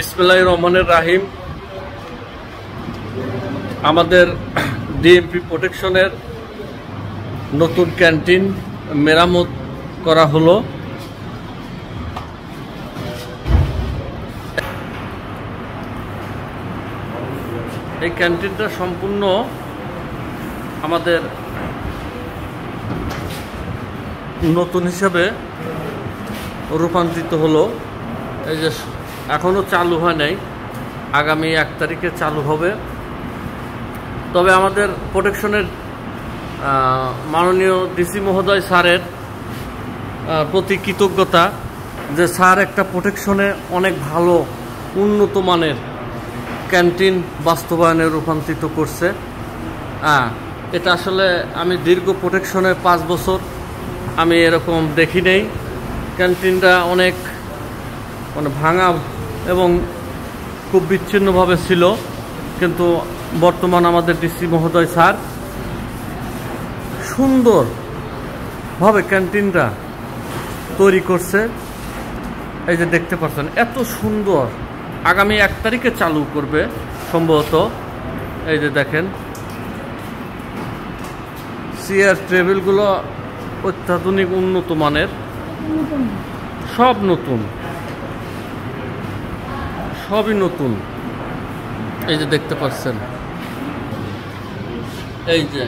বিসমিল্লাহির রহমানির রহিম। আমাদের ডিএমপি প্রোটেকশনের নতুন ক্যান্টিন মেরামত করা হলো। এই ক্যান্টিনটা সম্পূর্ণ আমাদের নতুন হিসাবে রূপান্তরিত হলো। এই যে এখনও চালু হয় নাই, আগামী 1 তারিখে চালু হবে। তবে আমাদের প্রোটেকশনের মাননীয় ডিসি মহোদয় স্যারের প্রতি কৃতজ্ঞতা যে স্যার একটা প্রোটেকশনে অনেক ভালো উন্নত মানের ক্যান্টিন বাস্তবায়নে রূপান্তরিত করছে। এটা আসলে আমি দীর্ঘ প্রোটেকশনে 5 বছর আমি এরকম দেখি নেই। ক্যান্টিনটা অনেক ভাঙা এবং খুব বিচ্ছিন্নভাবে ছিল, কিন্তু বর্তমান আমাদের ডিসি মহোদয় স্যার সুন্দরভাবে ক্যান্টিনটা তৈরি করছে। এই যে দেখতে পাচ্ছেন এত সুন্দর, আগামী 1 তারিখে চালু করবে সম্ভবত। এই যে দেখেন চেয়ার টেবিলগুলো অত্যাধুনিক উন্নত মানের, সব নতুন, সবই নতুন। এই যে দেখতে পাচ্ছেন, এই যে